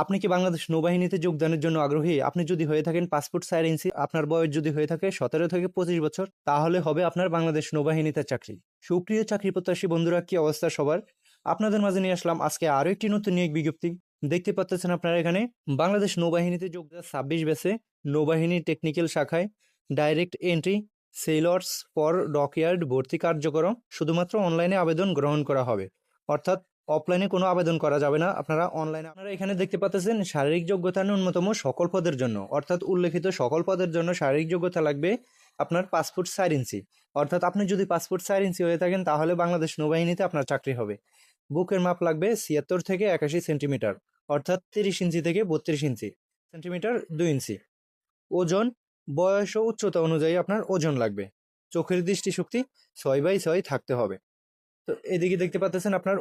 আপনি কি বাংলাদেশ নৌবাহিনীতে যোগদানের জন্য আগ্রহী? আপনি যদি হয়ে থাকেন পাসপোর্ট সাইজ ইঞ্চি, আপনার বয়স যদি হয়ে থাকে 17 থেকে 25 বছর, তাহলে হবে আপনার বাংলাদেশ নৌবাহিনীতে চাকরি। সুপ্রিয় চাকরি প্রত্যাশী বন্ধুরা, কি অবস্থা সবার? আপনাদের মাঝে নিয়ে আসলাম আজকে আরো একটি নতুন নিয়োগ বিজ্ঞপ্তি। দেখতে পাচ্ছেন আপনারা এখানে বাংলাদেশ নৌবাহিনীতে যোগ দেওয়ার 26 ব্যাচে নৌবাহিনী টেকনিক্যাল শাখায় ডাইরেক্ট এন্ট্রি সেলর্স ফর ডকইয়ার্ড ভর্তি কার্যক্রম শুধুমাত্র অনলাইনে আবেদন গ্রহণ করা হবে, অর্থাৎ অফলাইনে কোনো আবেদন করা যাবে না। আপনারা অনলাইনে আপনারা এখানে দেখতে পাচ্ছেন শারীরিক যোগ্যতা ন্যূনতম সকল পদের জন্য, অর্থাৎ উল্লেখিত সকল পদের জন্য শারীরিক যোগ্যতা লাগবে আপনার পাসপোর্ট 4 ইঞ্চি। অর্থাৎ আপনি যদি পাসপোর্ট 4 ইঞ্চি হয়ে থাকেন তাহলে বাংলাদেশ নৌবাহিনীতে আপনার চাকরি হবে। বুকের মাপ লাগবে 76 থেকে 81 সেন্টিমিটার, অর্থাৎ 30 ইঞ্চি থেকে 32 ইঞ্চি সেন্টিমিটার 2 ইঞ্চি। ওজন, বয়স ও উচ্চতা অনুযায়ী আপনার ওজন লাগবে। চোখের দৃষ্টিশক্তি 6/6 থাকতে হবে। তো এদিকে দেখতে পাচ্ছেন আপনার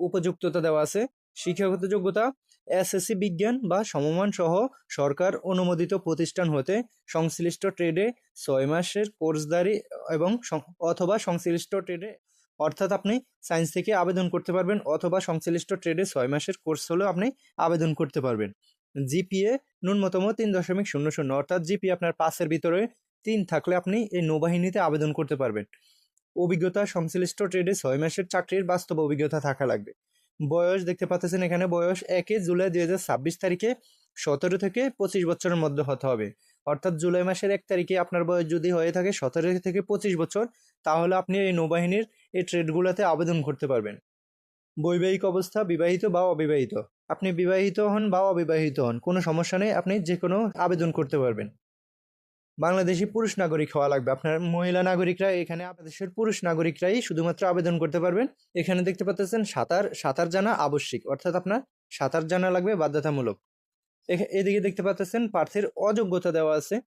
উপযুক্ততা দেওয়া আছে। শিক্ষাগত যোগ্যতা এসএসসি বিজ্ঞান বা সমমান সহ সরকার অনুমোদিত প্রতিষ্ঠান হতে সংশ্লিষ্ট ট্রেডে 6 মাসের কোর্সধারী এবং অথবা সংশ্লিষ্ট ট্রেডে, অর্থাৎ আপনি সায়েন্স থেকে আবেদন করতে পারবেন অথবা সংশ্লিষ্ট ট্রেডে 6 মাসের কোর্স হলেও আপনি আবেদন করতে পারবেন। জিপিএ ন্যূনতম 3.00, অর্থাৎ জিপিএ আপনার 5-এর ভিতরে 3 থাকলে আপনি এই নৌবাহিনীতে আবেদন করতে পারবেন। অভিজ্ঞতা সংশ্লিষ্ট ট্রেডে 6 মাসের চাকরির বাস্তব অভিজ্ঞতা থাকা লাগবে। বয়স দেখতে পাচ্ছেন এখানে বয়স 1 জুলাই 2026 তারিখে 17 থেকে 25 বছরের মধ্যে হতে হবে। অর্থাৎ জুলাই মাসের 1 তারিখে আপনার বয়স যদি হয়ে থাকে 17 থেকে 25 বছর, তাহলে আপনি এই নৌবাহিনীর এই ট্রেডগুলোতে আবেদন করতে পারবেন। বৈবাহিক অবস্থা বিবাহিত বা অবিবাহিত, আপনি বিবাহিত হন বা অবিবাহিত হন কোনো সমস্যা নেই, আপনি যে কোনো আবেদন করতে পারবেন। বাংলাদেশি পুরুষ নাগরিক হওয়া লাগবে। আপনার মহিলা নাগরিকরা এখানে বাংলাদেশের পুরুষ নাগরিকরাই শুধুমাত্র আবেদন করতে পারবেন। এখানে দেখতে পাচ্ছেন সাঁতার জানা আবশ্যিক, অর্থাৎ আপনার সাঁতার জানা লাগবে বাধ্যতামূলক। এদিকে দেখতে পাচ্ছেন প্রার্থীর অযোগ্যতা দেওয়া আছে।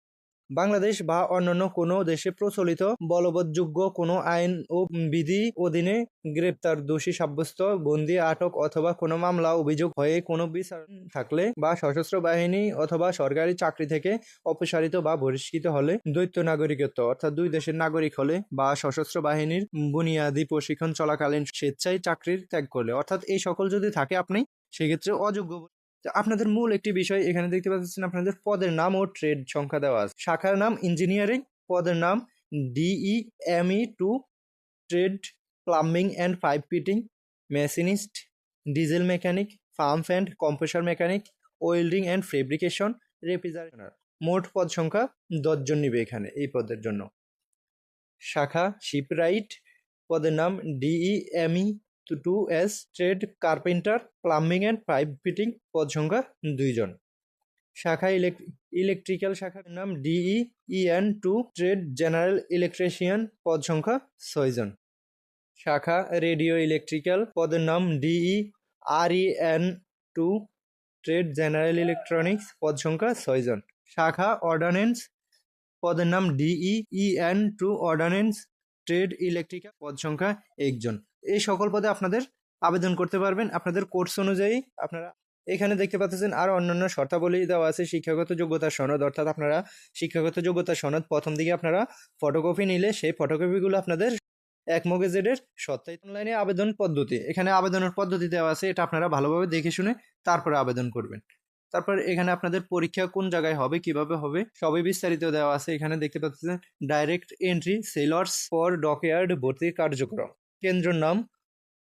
বাংলাদেশ বা অন্যান্য কোনো দেশে প্রচলিত বলবৎযোগ্য কোনো আইন ও বিধি অধীনে গ্রেপ্তার, দোষী সাব্যস্ত, বন্দী, আটক অথবা কোনো মামলা অভিযোগ হয়ে কোনো বিচার থাকলে বা সশস্ত্র বাহিনী অথবা সরকারি চাকরি থেকে অপসারিত বা বহিষ্কৃত হলে, দ্বৈত নাগরিকত্ব অর্থাৎ 2 দেশের নাগরিক হলে বা সশস্ত্র বাহিনীর বুনিয়াদী প্রশিক্ষণ চলাকালীন স্বেচ্ছায় চাকরির ত্যাগ করলে, অর্থাৎ এই সকল যদি থাকে আপনি সেক্ষেত্রে অযোগ্য। আপনাদের মূল একটি বিষয় এখানে দেখতে পাচ্ছেন আপনাদের পদের নাম ও ট্রেড সংখ্যা দেওয়া আছে। শাখার নাম ইঞ্জিনিয়ারিং, পদের নাম DEME2, trade plumbing and pipe fitting, machinist, diesel mechanic, pump and compressor mechanic, welding and fabrication, refrigerator. মোট পদ সংখ্যা 10 জন নিবে এখানে এই পদের জন্য। শাখা শিপরাইট, পদের নাম DEME2S, trade carpenter, plumbing and pipe fitting, পদ সংখ্যা 2 জন। শাখা ইলেকট্রিক্যাল, শাখার নাম DEEN2, ট্রেড জেনারেল ইলেকট্রিশিয়ান, পদ সংখ্যা 6 জন। শাখা রেডিও ইলেকট্রিক্যাল, পদের নাম DEREN2, ট্রেড জেনারেল ইলেকট্রনিক্স, পদ সংখ্যা 6 জন। শাখা অর্ডান্যান্স, পদের নাম DEEN2, অর্ডান্যান্স, ট্রেড ইলেকট্রিক্যাল, পদ সংখ্যা 1 জন। এই সকল পদে আপনাদের আবেদন করতে পারবেন আপনাদের কোর্স অনুযায়ী। আপনারা এখানে দেখতে পাচ্ছেন আরও অন্যান্য শর্তাবলী দেওয়া আছে। শিক্ষাগত যোগ্যতার সনদ, অর্থাৎ আপনারা শিক্ষাগত যোগ্যতার সনদ প্রথম দিকে আপনারা ফটোকপি নিলে সেই ফটোকপিগুলো আপনাদের 1 মগজেডের সত্যায়িত। অনলাইনে আবেদন পদ্ধতি, এখানে আবেদনের পদ্ধতি দেওয়া আছে, এটা আপনারা ভালোভাবে দেখে শুনে তারপরে আবেদন করবেন। তারপর এখানে আপনাদের পরীক্ষা কোন জায়গায় হবে, কিভাবে হবে, সবই বিস্তারিত দেওয়া আছে। এখানে দেখতে পাচ্ছেন ডাইরেক্ট এন্ট্রি সেলর্স ফর ডকইয়ার্ড ভর্তি কার্যক্রম। কেন্দ্রের নাম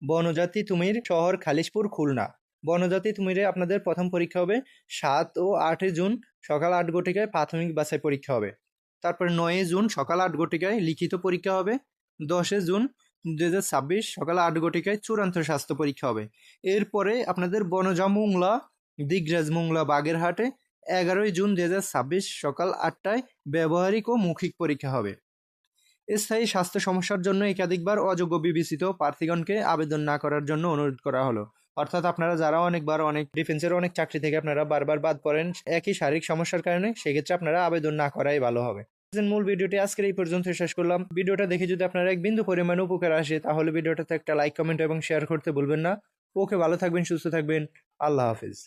বনজাতি তুমির, শহর খালিশপুর, খুলনা। বনজাতি তুমিরে আপনাদের প্রথম পরীক্ষা হবে 7 ও 8 জুন সকাল 8 ঘটিকায় প্রাথমিক বাছাই পরীক্ষা হবে। তারপর 9 জুন সকাল 8 ঘটিকায় লিখিত পরীক্ষা হবে। 10 জুন 2026 সকাল 8 ঘটিকায় চূড়ান্ত স্বাস্থ্য পরীক্ষা হবে। এরপরে আপনাদের বনজা মোংলা, দিগরাজ মোংলা, বাগেরহাটে 11 জুন 2026 সকাল 8টায় ব্যবহারিক ও মৌখিক পরীক্ষা হবে। স্থায়ী স্বাস্থ্য সমস্যার জন্য একাধিকবার অযোগ্য বিবেচিত প্রার্থীগণকে আবেদন না করার জন্য অনুরোধ করা হলো। অর্থাৎ আপনারা যারা অনেক ডিফেন্সের অনেক চাকরি থেকে আপনারা বারবার বাদ পড়েন একই শারীরিক সমস্যার কারণে, সেক্ষেত্রে আপনারা আবেদন না করাই ভালো হবে। মূল ভিডিওটি আজকের এই পর্যন্ত শেষ করলাম। ভিডিওটা দেখে যদি আপনারা এক বিন্দু পরিমাণ উপকার আসে তাহলে ভিডিওটাতে একটা লাইক, কমেন্ট এবং শেয়ার করতে ভুলবেন না। ওকে, ভালো থাকবেন, সুস্থ থাকবেন, আল্লাহ হাফিজ।